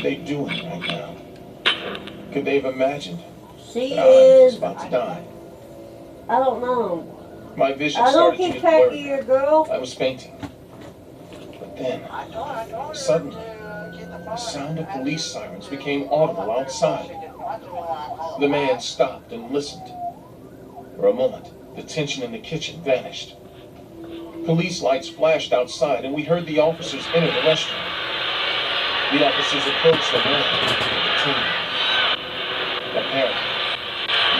they doing right now? Could they have imagined She that I was is. about to die? I don't know. My vision I don't started to keep get track of blurry. your girl. I was fainting. But then, suddenly, the sound of police sirens became audible outside. The man stopped and listened. For a moment, the tension in the kitchen vanished. Police lights flashed outside, and we heard the officers enter the restaurant. The officers approached the man with the team. Apparently,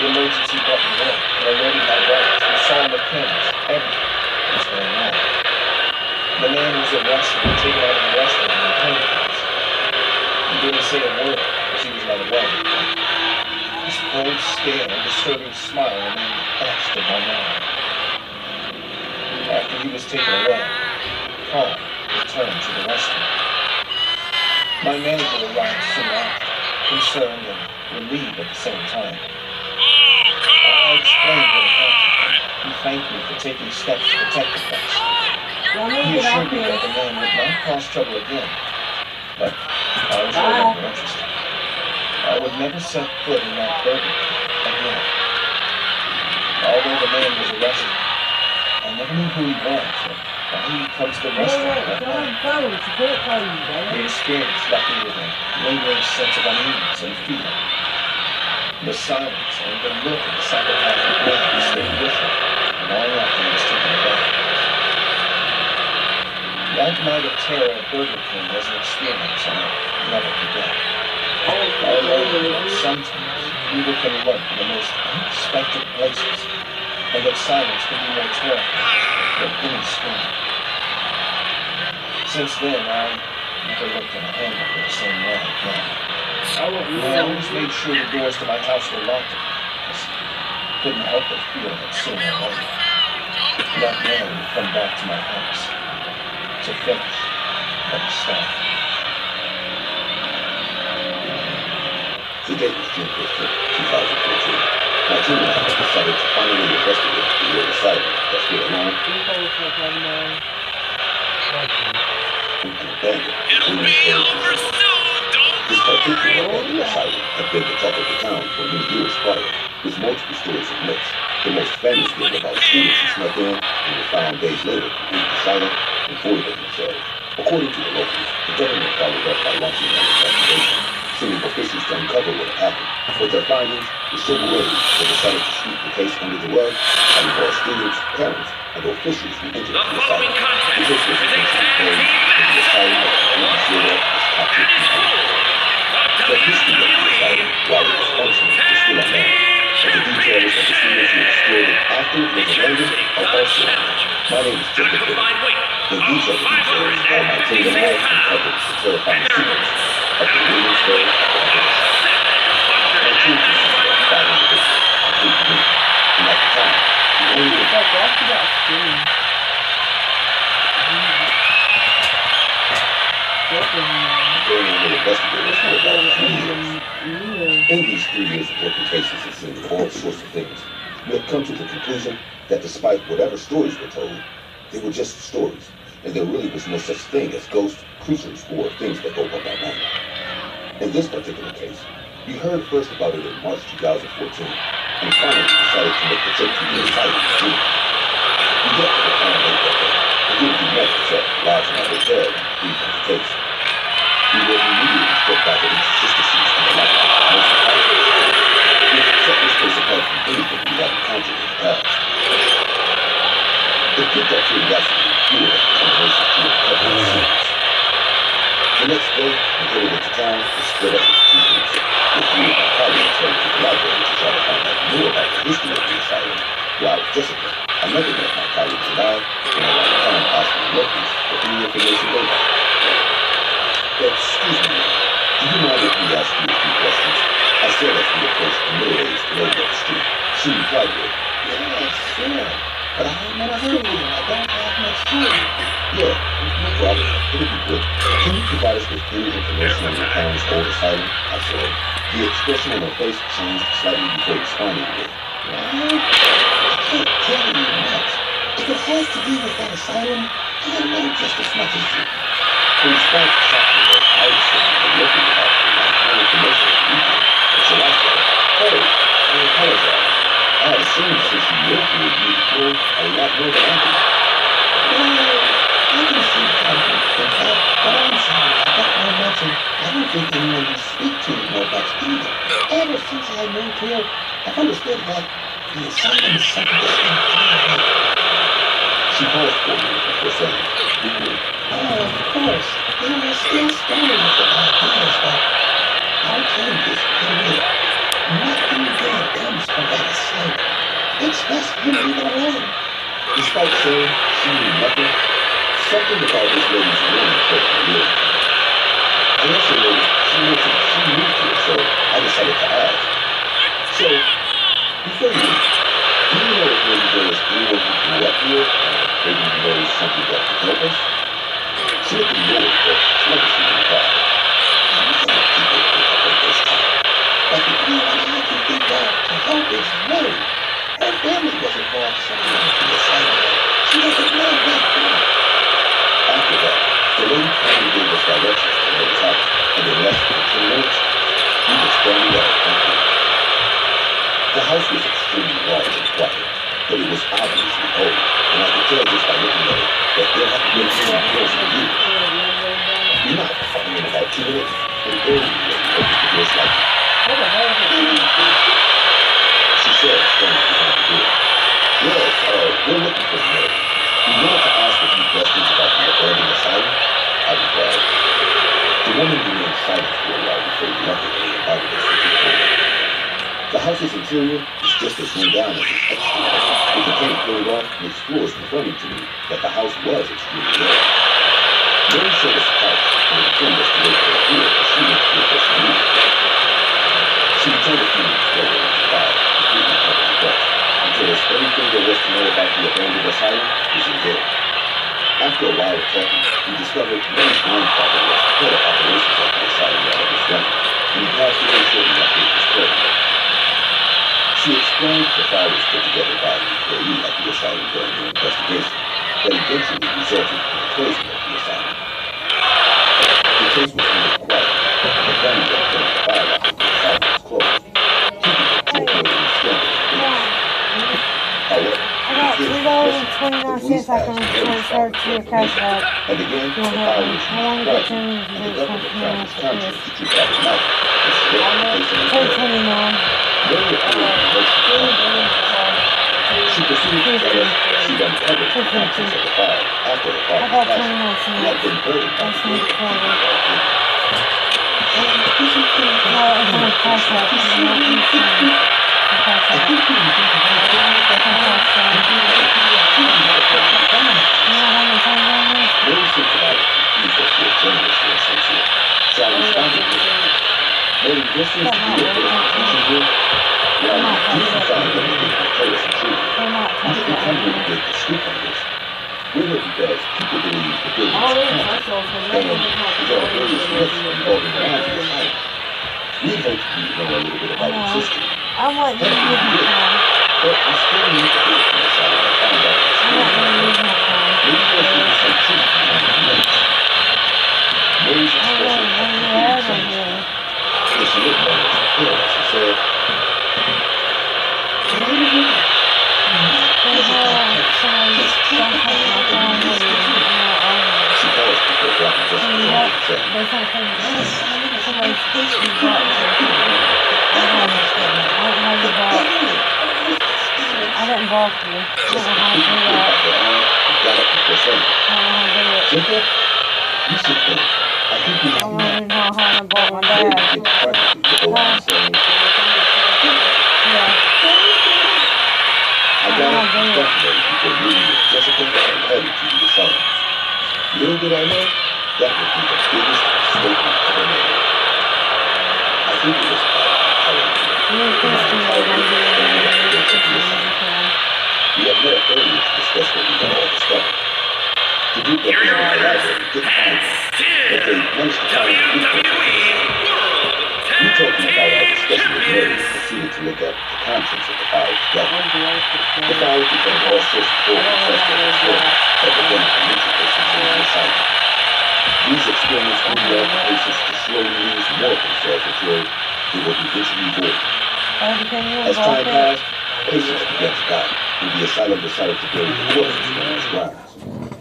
the emergency button worked, and already my brothers who saw on the cameras everything that was going on. The man was arrested and taken out of the restaurant in handcuffs. He didn't say a word as he was led away. His cold stare and disturbing smile remained etched in my mind. After he was taken away, calm returned to the restaurant. My manager arrived soon after, concerned and relieved at the same time. I explained what had happened. He thanked me for taking steps to protect the place. He assured me that the man would not cause trouble again, but I was no longer interested. I would never set foot in that Burger King again. Although the man was arrested, I never knew who he was or why he'd come to the restaurant that night. The experience left me with a lingering sense of unease and fear. The silence and the look of the psychopathic man stayed with me long after he was taken away. That night of terror at Burger King was an experience I'll never forget. I learned that sometimes people can lurk in the most unexpected places, and that silence can be more terrifying than any scream. Since then, I never looked at a hamburger the same way again. I always made sure the doors to my house were locked, because I couldn't help but feel that sooner or later that man would come back to my house to finish what he started. The date was June 15, 2014. My team and I decided to finally investigate the real asylum that stood alone and abandoned. It'll be over soon, don't This particular abandoned asylum had been the talk of the town for many years prior, with multiple stories of myths. The most famous being about students who snuck in and were found days later completely silent and void of themselves. According to the locals, the government followed up by launching an investigation, sending officials to uncover what had happened. But their findings were so vague, they decided to sweep the case under the rug and involve students, parents, and officials who entered the asylum. The case was eventually closed, and the asylum was completely sealed up as toxic and harmful. The history of the asylum, while it was functional, is still unknown. But the details of the students who explored it after it was abandoned are also unknown. My name is Jacob Whitaker, and these are the details how my team and I uncovered the terrifying secrets of the Williams Day evidence. My team consisted of 5 individuals, including me, and at the time, the only investigators for about 3 years. In these 3 years of working cases and seeing all sorts of things, we had come to the conclusion that despite whatever stories were told, they were just stories, and there really was no such thing as ghosts, creatures, or things that go up at night. In this particular case, we heard first about it in March 2014, and finally decided to make the trip to the asylum in June. We got to the town late that day, and didn't do much except lodge in our hotel and brief on the case. We were immediately struck by the inconsistencies and the lack of information about it. Which set this case apart from anything we had encountered in the past. It piqued our curiosity and fueled our determination to uncover the secrets. The next day, we headed into town and split up into 2 groups, with me and my colleagues headed to the library to try to find out more about the history of the asylum, while Jessica, another one of my colleagues, and I went around the town asking locals for any information they had. Excuse me, do you mind if we ask you a few questions? I said as we approached the middle-aged lady up the street. She replied with, "Yeah, sure, but I ain't never heard of you. I don't have much time." "Yeah, no problem. It'll be good. Can you provide us with any information on your parents' old asylum?" I said. The expression on her face changed slightly before responding with, "Well, I can't tell you much. If it has to do with that asylum, I know just as much as you." Her response shocked me as I was sitting and looking at her. think anyone you speak to know much either. Ever since I moved here, I've understood that the asylum is something that's been far away. She paused for a minute before saying, "Oh, of course, there are still stories about ideas, but I'll tell you this right away. Nothing good comes from that asylum. It's best you leave it alone." Despite saying she knew nothing, something about this lady's warning felt familiar. I also noticed she mentioned she moved here, so I decided to ask. "So, before you leave, do you know if maybe there is anyone who grew up here, or maybe knows something that could help us?" She looked at me over, but she never seemed to reply. "I know people who help at this time, but the only one I can think of to help is Mary. Her family was involved somewhere with the asylum. She doesn't know that far." After that, the lady finally gave us directions to Mary's house, and in less than 10 minutes, we were standing at her front door. The house was extremely large and quiet, but it was obviously old, and I could tell just by looking at it that there hadn't been any doors for years. We knocked, and in about 2 minutes, an elderly lady opened the door slightly. She said, standing behind the door, "Yes, we're looking for Mary. We wanted to ask a few questions about the abandoned asylum." I replied. The woman remained silent for a while before reluctantly invited us into the home. The house's interior is just as run down as its exterior, with the paint peeled off and its floors confirming to me that the house was extremely old. Mary showed us the couch and informed us to wait for her here as she went through her meeting. She returned a few minutes later with the file, completely covered in dust, and told us everything there was to know about the abandoned asylum was in there. After a while of talking, we discovered Mary's grandfather was head of operations at the asylum while it was running, and he passed away shortly after it was closed. She explained the file was put together by an employee at the asylum during their investigation that eventually resulted in the closing of the asylum. The case was handled quietly, and the family had turned the file after the asylum was closed, keeping it to avoid any scandal or damage. However, I got $3.29 I can transfer to your cash app. and again, the file was used quietly, and the government found his conscience to keep out the night and select the case in the $2.29. Mary appeared emotionally. She proceeded to tell us she'd uncovered the contents of the file after her I father's got passing, 29 and cents. had been burdened by That's the me guilt of quarter. keeping it all hidden. No, it's on my cash app. I'm not using my cash app. Mary seemed to like confused us with journalists or some sort, so I responded with, "Mary, this seems to be a bit of confusion here. Well, do you find anything to tell us the truth? You didn't come here to get the scoop on this. We're here because people believe the building is haunted, and there are various myths revolving around the asylum. We'd hope for you to know a little bit about its history. I'm letting you use my phone. But we still need to hear from the asylum and find out what's I'm going letting you use on. my phone. Maybe there's even some truth behind the myths." Mary's expression had completely changed, and she looked almost pale as she said, "Can I know more? She paused before dropping just as long as said, I didn't block you. I don't know how to do that. got up before saying, I don't know how to do it. "Jacob, you should think. I think we I might don't be back." even know how to block my Mary dad. continued practically to go on saying, Yeah. "I got up and calculated before meeting with Jessica and headed to the asylum. Little did I know, that would be the biggest mistake we ever made. I think it was about our We had met up earlier to discuss what we had all discovered. The group that was in the library didn't find them, but they managed to find the blueprint. We told them about our discussion with Mary and proceeded to look at the contents of the file together. The file contained all sorts of horrible suspects that were then mental patients in the asylum. These experiments only led the patients to slowly lose more of themselves until they were eventually void. As time passed, patients began to die, and the asylum decided to bury the corpses on its grounds.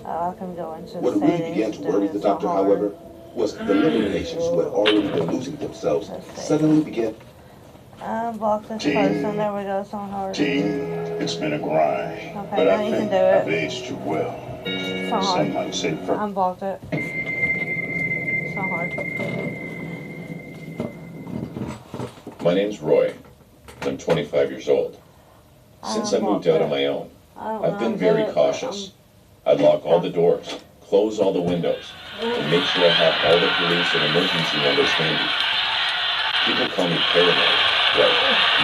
I can go into What really began to worry the doctor, however, was the living nations who had already been losing themselves suddenly began. Block this person. There we go. It's on hard. It's been a grind. Okay, But now I you can think do I've it. aged you well. It's on Some hard. might say for Unblocked it. It's on hard. My name's Roy. I'm 25 years old. Since I moved out on my own, I've been very cautious. I lock all the doors, close all the windows, and make sure I have all the police and emergency numbers handy. People call me paranoid. Right.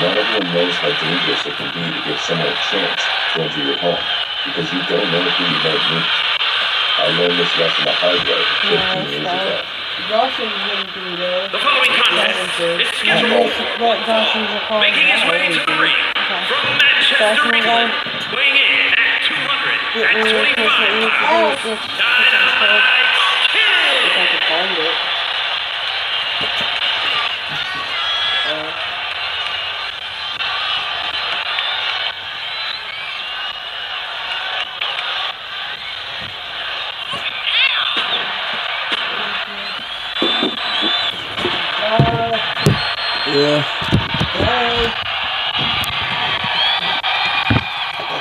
Not everyone knows how dangerous it can be to give someone a chance to enter your home, because you don't know who you might meet. I learned this lesson the hard way 15 years ago. The following contest is scheduled for making his way to the ring from Manchester, England, weighing in at 225 pounds, Dynamite Kid! Yeah.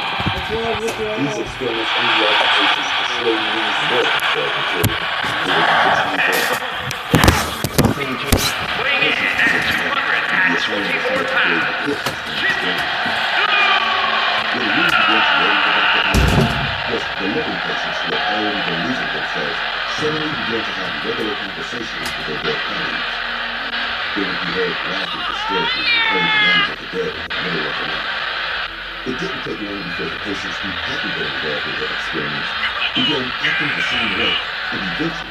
These experiments only applications to slowly lose the work themselves until they Weighing in at 224 pounds. when the news began to raise about the was the living patients who had already been losing themselves suddenly began to have regular conversations with their dead colleagues. They would be heard laughing hysterically and playing the names of the dead in the middle of the night. It didn't take long before the patients who hadn't been involved in their experience began acting the same way, and eventually,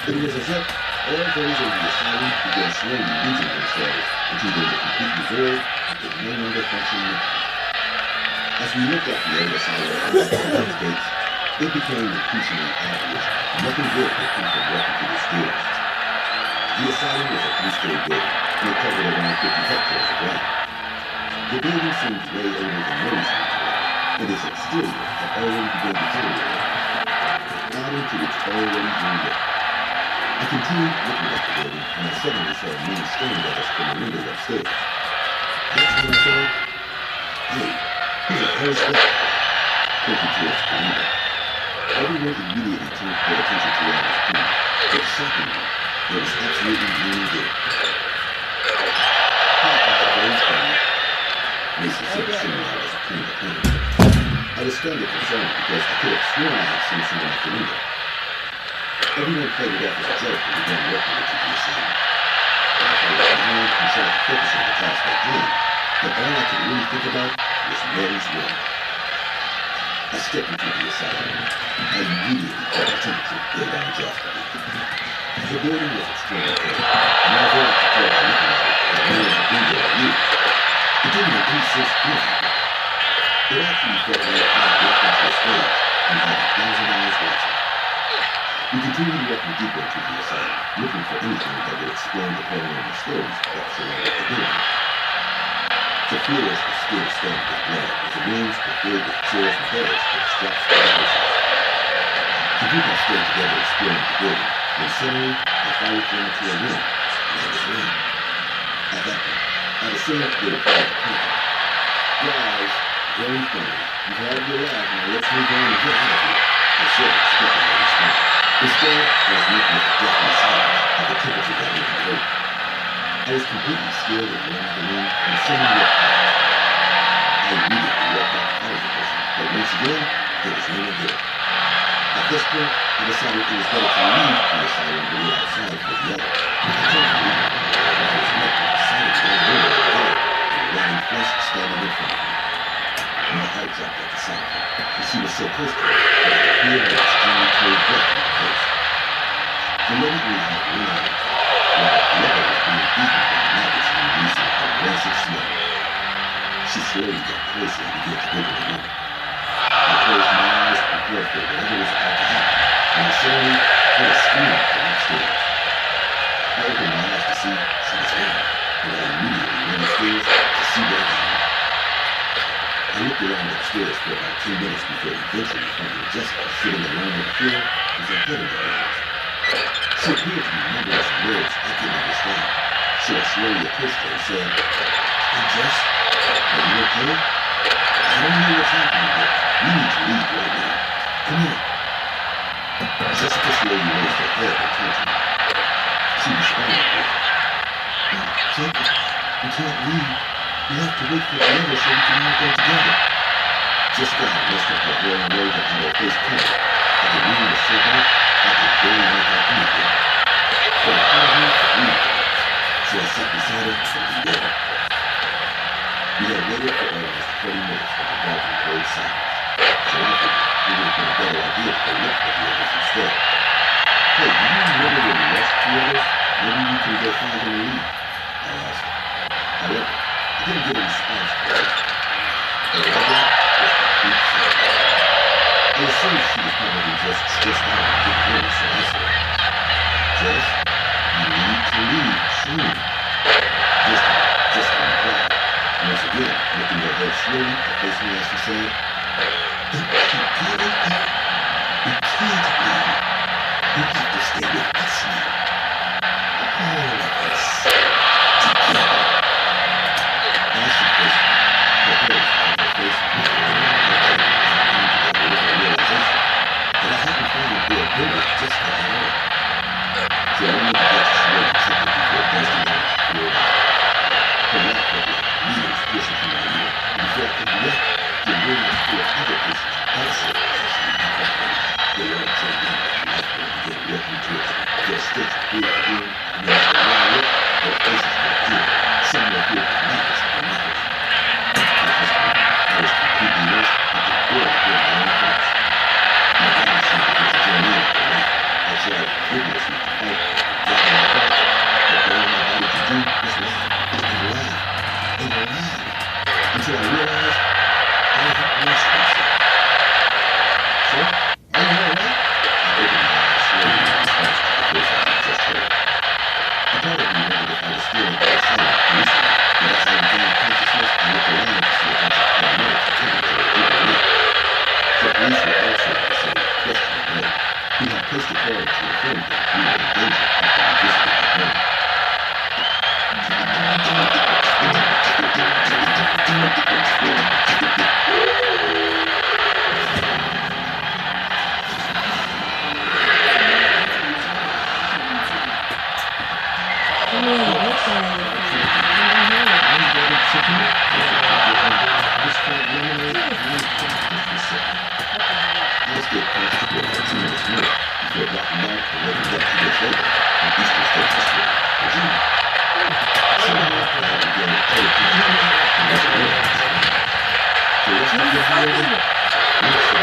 it was as if all those in the asylum began slowly losing themselves until they were completely void and could no longer function mentally. As we looked at the old asylum and the gates, it became increasingly obvious nothing good would come from walking through its doors. The asylum was a three-story building and it covered around 50 hectares of land. The building seemed way older than most and its exterior had already begun deteriorating, adding to its already green look. I continued looking at the building and I suddenly saw a man staring at us from the window upstairs. That's when I said, "Hey, who the hell is that?" Pointing towards the window. Everyone immediately turned their attention to where I was pointing, but shockingly, there was absolutely no one there. Mason said the same I was playing the plane. I was standing concerned because I could have sworn I had seen someone at the window. Everyone played it off as a joke and began working into the assignment. After I was behind and tried to focus on the task at hand, but all I could really think about was Mary's room. I stepped into the asylum. I immediately felt the temperature go down drastically. The building was extremely cold, and although I could tell by looking at it that no one had been there in years, it didn't make any sense physically. It actually felt like I had walked into a stage and had 1,000 eyes watching. We continued walking deeper into the asylum, looking for anything that would explain the paranormal stories that surrounded the building. The floors were still stained with blood, as the rooms were filled with chairs and beds with straps for the patients. The group had stayed together exploring the building, when suddenly I followed them into a room, and it was alone. At that point, I decided they would call the company. "Guys, very funny. You've had a good laugh, now let's move on and get out of here," I said, expecting a response. Instead, I was met with a deathly silence as the temperature got even colder. I was completely still and around the room when someone walked past. I immediately walked out to follow the person, but once again, there was no one there. At this point, I decided it was better to leave the asylum and wait outside for the other. I turned to leave, and I was met with the sight of one woman dead and rotting flesh standing in front of me. My heart dropped at the sight of her, and she was so close to me that I could feel her extremely cold breath in my face. The lady only had one eye, while the other was being beaten by maggots and releasing a rancid smell. She slowly got closer and began to open the room. I closed my eyes and prepared for whatever was about to happen, when I suddenly heard a scream from upstairs. I opened my eyes to see she was there, and I immediately went upstairs to see what had happened. I looked around upstairs for about 10 minutes before eventually finding Jessica sitting alone on the floor was ahead of the others. She appeared to be mumbling some words I couldn't understand. So I slowly approached her and said, "Hey, Jess, are you okay? I don't know what's happening, but we need to leave right now. Come on." Jessica slowly raised her head and turned to me. She responded with, "Jacob, we can't leave. We have to wait for the others so we can all go together." Jessica had messed up her hair in a way that had her face covered. As the room was so dark, I could barely make out anything. But I heard her breathe. So I sat beside her and we waited. We had waited for almost 30 minutes for the dark and cold silence. So I figured it would have been a better idea to go look for the others instead. "Hey, do you remember when we lost the others? Maybe we can go find them and leave," I asked. However, I didn't get a response from her. And all that was complete silence. I assumed she was probably just stressed out and getting ready, so I said, "Jess, you need to leave soon." This time, Jessica replied, once again lifting her head slowly to face me as she said, "If we get anything, we can't leave. You have to stay with us now. All of us. Together." As she faced me, her hairs on her face and her cheek as I came together with the realization that I hadn't finally built in with Jessica at all. So I only began to slowly check it before bursting out into pure laughter. Her laugh was like needles piercing through my ear, and before I could react, the room was full of other patients who also actually evaporated. They all jumped in as the lifeboat began walking towards me. Their sticks cleared the room, and then as they ran up, their faces were filled. Some were filled with maggots and knives. At this point, I was completely lost and could barely hear my own thoughts. My body seemed to get to join in with the laughter. I tried vigorously to fight, gather my thoughts, but all my body could do was laugh and laugh and laugh until I realized I had lost myself. "So, are you all right?" I opened my eyes slowly in response to the voice I had just heard. I thought of me wondered if I was still able to silent recently, but as I regained consciousness, I looked around to see a bunch of paramedics attending to a group of men. The police were also in the same questioning mode. We had placed a call to inform them we were in danger after we visited that room. I stayed constable for 2 minutes more before dropping out and letting up 2 days later in Eastern State Hospital, Virginia. Somehow, I had regained a total consciousness and was aware of this moment. The rest of the however, not so.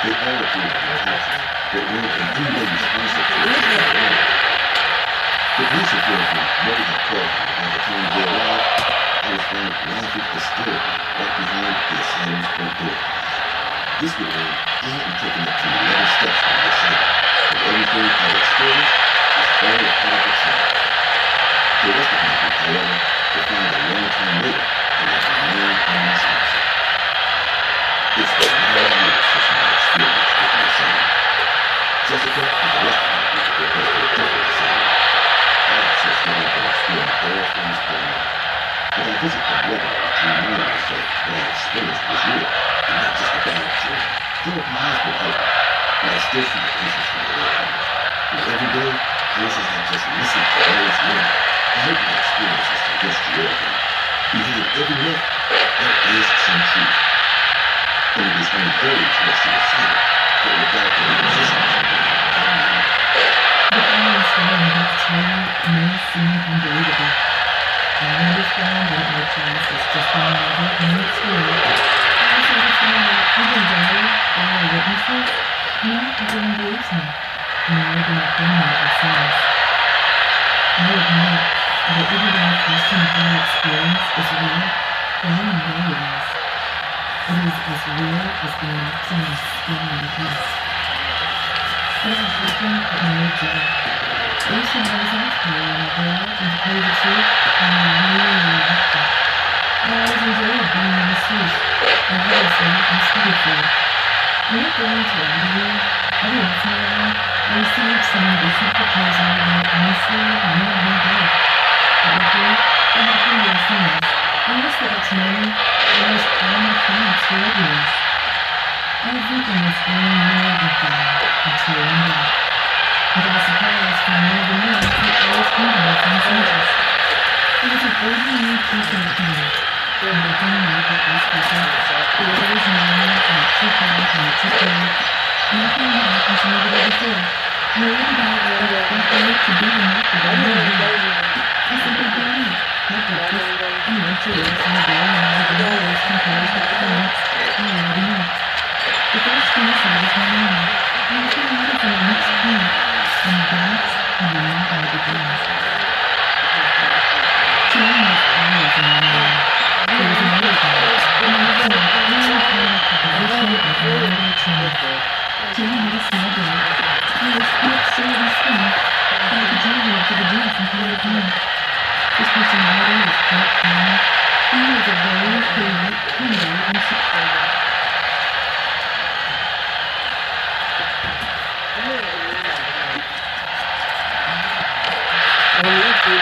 They all appeared to be conscious, but weren't in any way responsive to what's going on. The police informed me nobody had called me, and by the time they arrived, I was found laughing hysterically right behind the asylum's front door. This would mean I hadn't taken up to 11 steps from the asylum, and everything I had experienced was falling apart of itself. The rest of my group, however, would find a long time later that I remained unresponsive. It's been 9 years since my experience with the asylum. Jessica and the rest of my group were placed in a different asylum. I have since learned from experience all things paranormal. But I visit them regularly to remind myself that I experienced was real and not just a bad dream. Therapy has been helping, but I still see the patients from the airplanes. And every day, I wish I had just listened to those women. I hope my experiences convinced you all that behind every myth, there is some truth. And it is only those who are suicidal that without any resistance can leave. The following story I'm about to tell you may seem unbelievable. I understand that it may pass as just another in its story. I also understand that even though all are witnesses, not everyone believes me, nor do not bring me themselves. I admit that even though a person of my experience is real, then I know it is. It is as real as being knocked on my skin in the dust. It happened at my old job. I used to have a taxpayer in my garage, and to tell you the truth, I really liked it. I always enjoyed being in the suit, and obviously I'm studied for it. I'm not going to lie to you, Every once in a while, I received some decent proposal that honestly made my day. But luckily, I had previous singles, and most of got to know me, and was all my clients were regulars. Everything was going more than fine until one day. Without surprise from one of the men who always came to me from Santos. He was an ordinary teacher at home, nothing like what was special. He was always normal, not too fast, not too slow. Nothing had happened to me the day before. No one about what I wanted to be remarkable in my life. I simply got up, had breakfast, and went to work on the day when I was always composed of clients and loading up. The first thing I saw was my mom. I was getting ready for my next client, and that's when the night I began. Tim was always in my room. He was an older guy, and I was in a really kind of position of another change. Tim had a small dog. He was quite silly skin, but I could tell he went to the gym from time to time. His personality was quite calm. He was a very polite, humble, and supportive. I need to